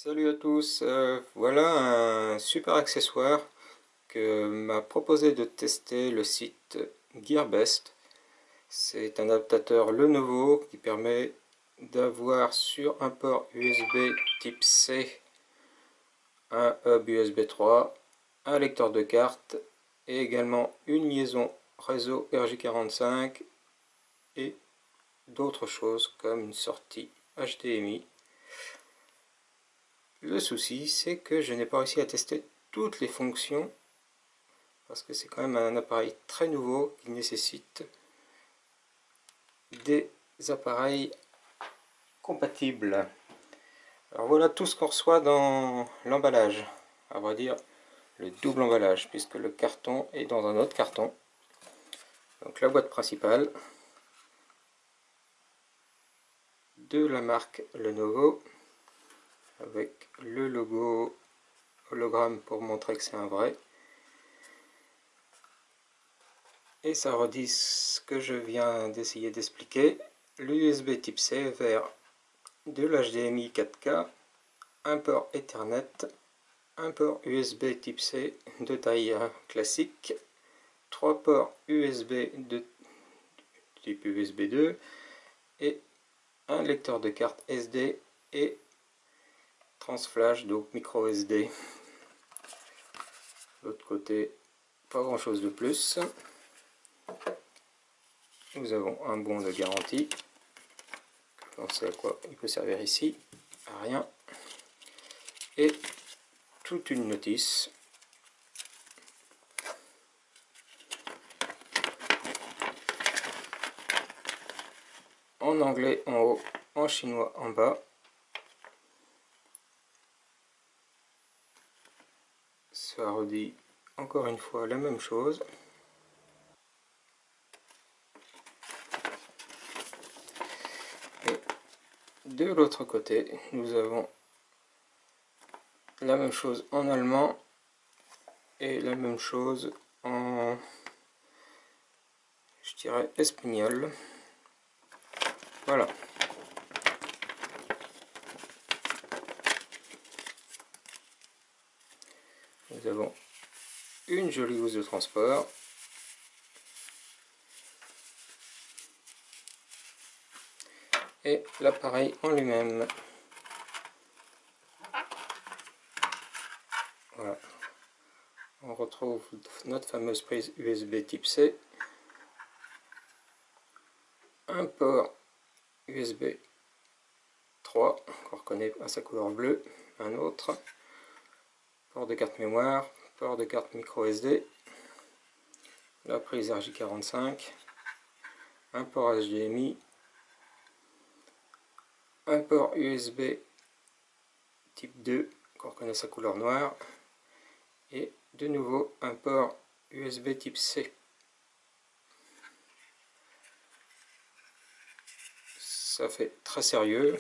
Salut à tous, voilà un super accessoire que m'a proposé de tester le site Gearbest. C'est un adaptateur Lenovo qui permet d'avoir sur un port USB type C un hub USB 3, un lecteur de carte et également une liaison réseau RJ45 et d'autres choses comme une sortie HDMI. Le souci, c'est que je n'ai pas réussi à tester toutes les fonctions parce que c'est quand même un appareil très nouveau qui nécessite des appareils compatibles. Alors voilà tout ce qu'on reçoit dans l'emballage, à vrai dire le double emballage puisque le carton est dans un autre carton. Donc la boîte principale de la marque Lenovo avec le logo hologramme pour montrer que c'est un vrai. Et ça redit ce que je viens d'essayer d'expliquer. L'USB type C vers de l'HDMI 4K, un port Ethernet, un port USB type C de taille classique, 3 ports USB de type USB 2 et un lecteur de carte SD et transflash, donc micro SD. L'autre côté, pas grand chose de plus. Nous avons un bon de garantie. On sait à quoi il peut servir ici. À rien. Et toute une notice. En anglais en haut, en chinois en bas. Ça redit encore une fois la même chose. Et de l'autre côté, nous avons la même chose en allemand et la même chose en, je dirais, espagnol. Voilà. Nous avons une jolie housse de transport. Et l'appareil en lui-même. Voilà. On retrouve notre fameuse prise USB type C. Un port USB 3 qu'on reconnaît à sa couleur bleue. Un autre. Port de carte mémoire. Port de carte micro SD. La prise RJ45. Un port HDMI. Un port USB type 2 qu'on reconnaît sa couleur noire. Et de nouveau un port USB type C. Ça fait très sérieux.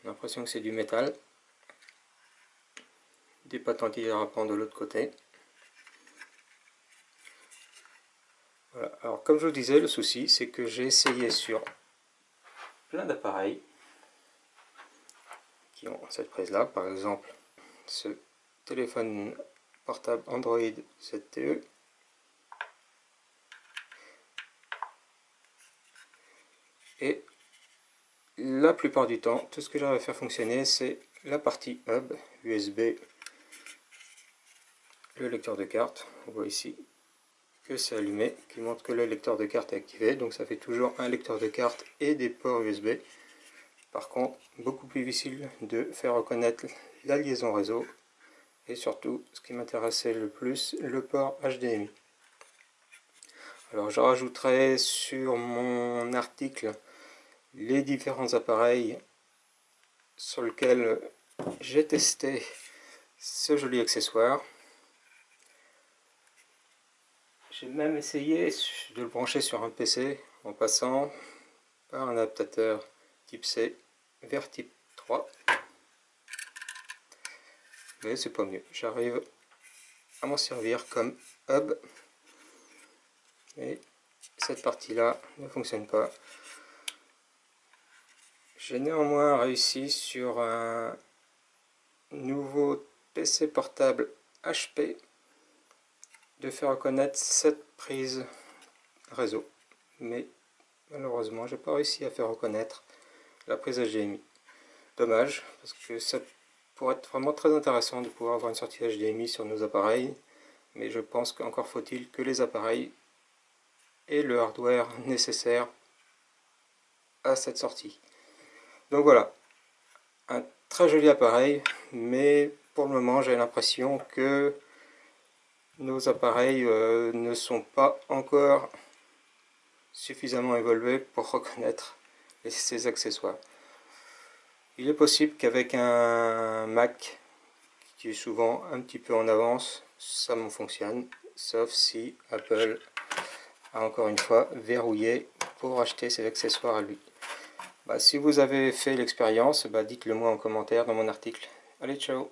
On a l'impression que c'est du métal. Des pattes anti-dérapants de l'autre côté. Voilà. Alors comme je vous disais, le souci c'est que j'ai essayé sur plein d'appareils qui ont cette prise là, par exemple ce téléphone portable Android ZTE. Et la plupart du temps, tout ce que j'arrive à faire fonctionner, c'est la partie hub USB, le lecteur de carte. On voit ici que c'est allumé, qui montre que le lecteur de carte est activé, donc ça fait toujours un lecteur de carte et des ports USB. Par contre, beaucoup plus difficile de faire reconnaître la liaison réseau et surtout, ce qui m'intéressait le plus, le port HDMI. Alors je rajouterai sur mon article les différents appareils sur lesquels j'ai testé ce joli accessoire. J'ai même essayé de le brancher sur un PC en passant par un adaptateur type C vers type 3. Mais c'est pas mieux. J'arrive à m'en servir comme hub. Et cette partie-là ne fonctionne pas. J'ai néanmoins réussi sur un nouveau PC portable HP de faire reconnaître cette prise réseau. Mais malheureusement, j'ai pas réussi à faire reconnaître la prise HDMI. Dommage, parce que ça pourrait être vraiment très intéressant de pouvoir avoir une sortie HDMI sur nos appareils. Mais je pense qu'encore faut-il que les appareils aient le hardware nécessaire à cette sortie. Donc voilà, un très joli appareil, mais pour le moment j'ai l'impression que nos appareils ne sont pas encore suffisamment évolués pour reconnaître ces accessoires. Il est possible qu'avec un Mac qui est souvent un petit peu en avance, ça m'en fonctionne, sauf si Apple a encore une fois verrouillé pour acheter ses accessoires à lui. Si vous avez fait l'expérience, dites-le moi en commentaire dans mon article. Allez, ciao!